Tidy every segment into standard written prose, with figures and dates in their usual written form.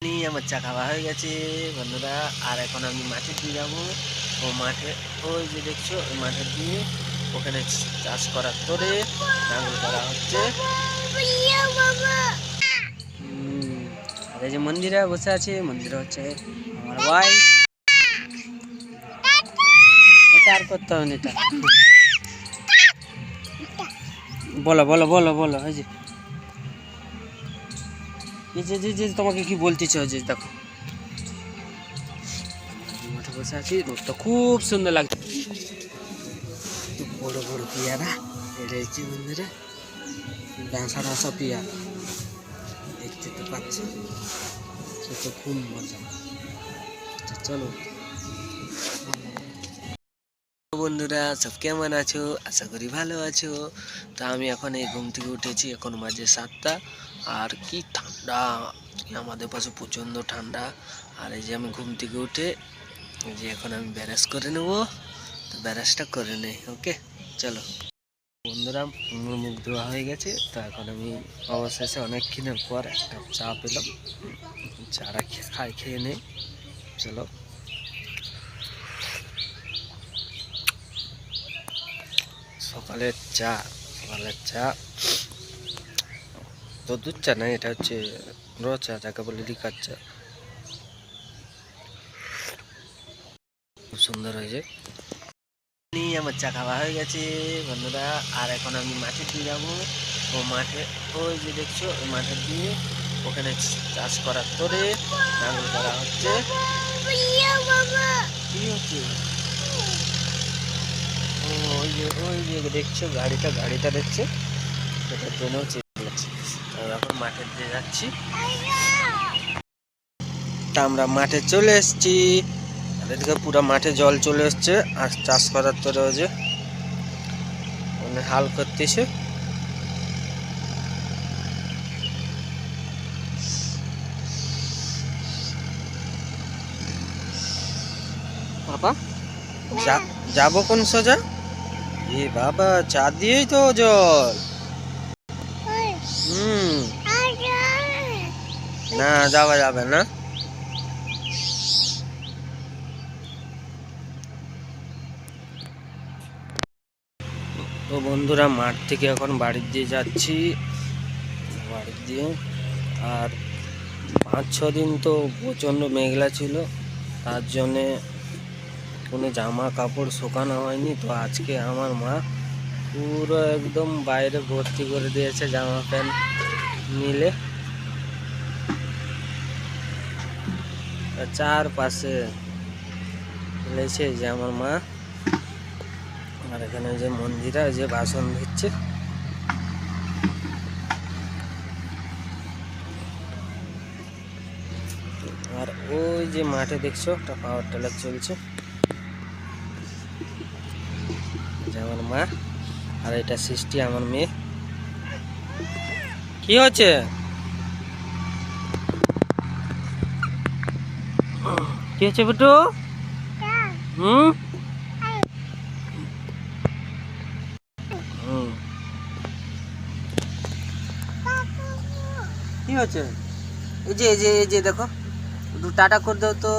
আমার চা খাওয়া হয়ে গেছে বন্ধুরা। আর এখন আমি মাঠে দিয়ে যাবো। ও মাঠে ওই যে দেখছো ওই মাঠে দিয়ে ওখানে চাষ করার করে লাঙল করা হচ্ছে। আর এই যে মন্দিরে বসে আছে, মন্দিরে হচ্ছে আমার ভাই। এটা আর করতে হবে না, এটা বলো বলো বলো বলো। এই যে তোমাকে কি বলতে চাও, যে দেখো মাঠে বসে আছি, রোদটা খুব সুন্দর লাগছে। বড় বড় পেয়ারা এটা হচ্ছে মন্দিরে ডাঁসা ডাঁসা পেয়ারা দেখতে তো পাচ্ছি, খেতে খুব মজা। চলো বন্ধুরা, সব কেমন আছো? আশা করি ভালো আছো। তো আমি এখন এই ঘুম থেকে উঠেছি, এখন বাজে 7টা। আর কি ঠান্ডা, আমাদের পাশে প্রচণ্ড ঠান্ডা। আর এই যে আমি ঘুম থেকে উঠে যে এখন আমি ব্যারাস করে নেবো, তো ব্যারাসটা করে নেই। ওকে চলো বন্ধুরা, মুখ ধোয়া হয়ে গেছে। তো এখন আমি অবশেষে অনেকক্ষণের পর একটা চা পেলাম, চাটা খেয়ে নেই। চলো সকালের চা তো দুধ চা না, এটা হচ্ছে র চা, যাকে বলে লিকার চা। খুব সুন্দর হয়েছে। আমার চা খাওয়া হয়ে গেছে বন্ধুরা। আর এখন আমি মাঠে দিয়ে যাবো। ও মাঠে ওই যে দেখছো ওই মাঠে দিয়ে ওখানে চাষ করার করে লাঙল করা হচ্ছে। কি হচ্ছে? ওই যে দেখছো গাড়িটা দেখছো, সেটার জন্য এখন মাঠে দিয়ে যাচ্ছি। তা আমরা মাঠে চলে এসেছি। এদিকে পুরো মাঠে জল চলে এসছে। আর চাষ করার তোরে যে হাল করতেছে। বাবা যাবো কোন সোজা? এ বাবা, চা দিয়েই তো জল। না যাওয়া যাবে না। তো বন্ধুরা, মাঠ থেকে এখন বাড়ির দিয়ে যাচ্ছি, বাড়ির দিয়ে। আর 5-6 দিন তো প্রচণ্ড মেঘলা ছিল, তার জন্যে কোনো জামা কাপড় শুকানো হয়নি। তো আজকে আমার মা পুরো একদম বাইরে ভর্তি করে দিয়েছে জামা প্যান্ট মিলে, চারপাশে ফেলেছে যে আমার মা। আর এখানে যে মন্দিরা যে বাসন দিচ্ছে। আর ওই যে মাঠে দেখছো একটা পাওয়ার টিলার চলছে, আমার মা। আর এটা সৃষ্টি আমার মেয়ে। কি হচ্ছে? কি হচ্ছে বুটু? কি হচ্ছে? এই যে দেখো, একটু টাটা করে দাও তো।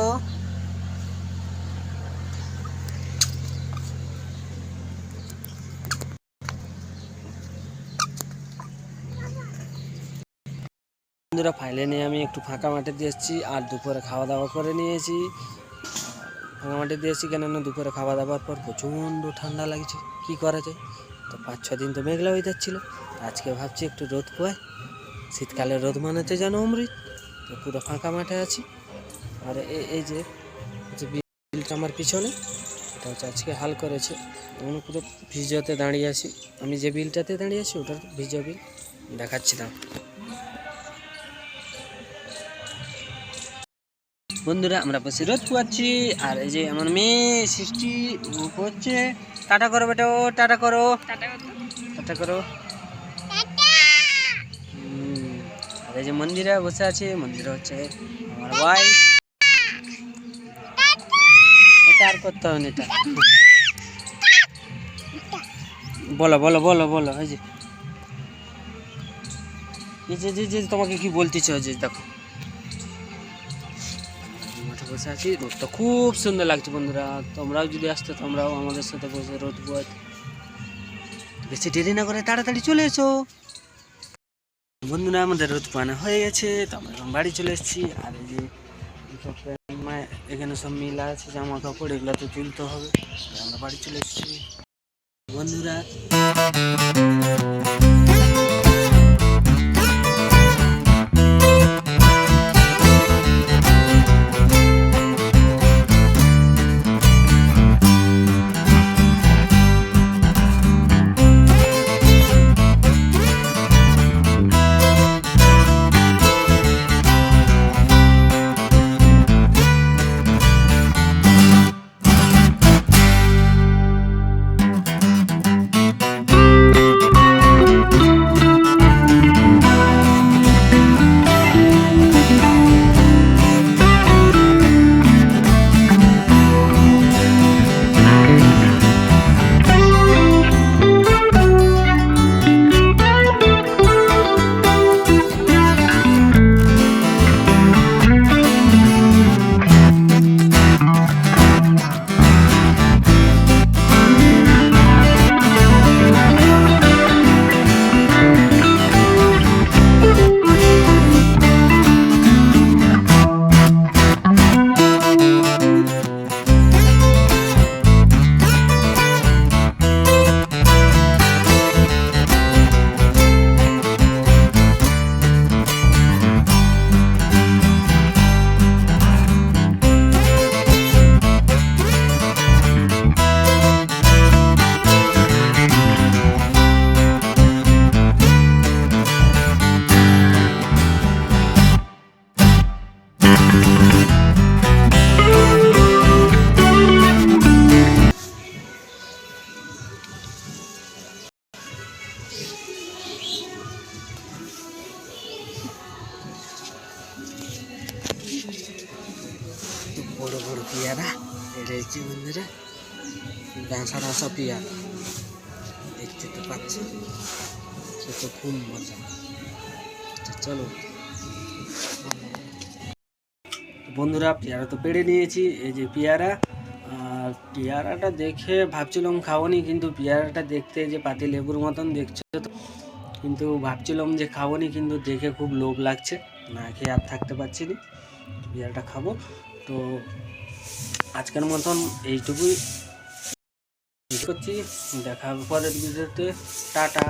বন্ধুরা, ফাইলে নিয়ে আমি একটু ফাঁকা মাঠে দিয়ে এসেছি। আর দুপুরে খাওয়া দাওয়া করে নিয়েছি। ফাঁকা মাঠে দিয়ে এসেছি কেননা দুপুরে খাওয়া দাওয়ার পর প্রচণ্ড ঠান্ডা লাগছে। কি করা যায়? তো 5-6 দিন তো মেঘলা হয়ে যাচ্ছিলো। আজকে ভাবছি একটু রোদ পোয়ায়, শীতকালে রোদ মানেতে যেন অমৃত। তো পুরো ফাঁকা মাঠে আছি। আর এই যে বিলটা আমার পিছনে, এটা হচ্ছে আজকে হাল করেছে। আমি পুরো ভিজতে দাঁড়িয়ে আছি। আমি যে বিলটাতে দাঁড়িয়ে আছি ওটার ভিজা বিল দেখাচ্ছিলাম। বন্ধুরা, আমরা বসে রোদ পোয়াচ্ছি। আর এই যে আমার মেয়ে সৃষ্টি করছে। টাটা করো বেটা, টাটা করো, টাটা করো। আর এই যে মন্দিরে বসে আছে, মন্দিরে হচ্ছে আমার ভাই। এটা আর করতে হবে না, এটা বলো বলো বলো বলো। এই যে তোমাকে কি বলতে চাও, যে দেখো মাঠে বসে আছি, রোদটা খুব সুন্দর লাগছে বন্ধুরা। তোমরাও যদি আসতে তোমরাও আমাদের সাথে বসে রোদ পোয়াতে। বেশি দেরি না করে তাড়াতাড়ি চলে এসো বন্ধুরা। আমাদের রোদ পোয়ানো হয়ে গেছে, তো আমরা এখন বাড়ি চলে এসেছি। আর এই যে সব এখানে সব মিলা আছে, জামা কাপড় এগুলো তো তুলতে হবে, আমরা বাড়ি চলে এসেছি বন্ধুরা। বড় বড় পেয়ারা রয়েছে বন্ধুরা, ডাঁসা ডাঁসা পেয়ারা দেখতে তো পাচ্ছি, খেতে খুব মজা। চলো বন্ধুরা, পেয়ারা তো পেড়ে নিয়েছি, এই যে পেয়ারা। আর পেয়ারাটা দেখে ভাবছিলাম খাবনি, কিন্তু পেয়ারাটা দেখতে যে পাতি লেবুর মতন দেখছো তো, কিন্তু ভাবছিলাম যে খাবনি, কিন্তু দেখে খুব লোভ লাগছে, না খেয়ে আর থাকতে পারছি না, পেয়ারাটা খাবো। তো আজকের মতন এইটুকুই করছি, দেখা হবে পরের ভিডিওতে, টাটা।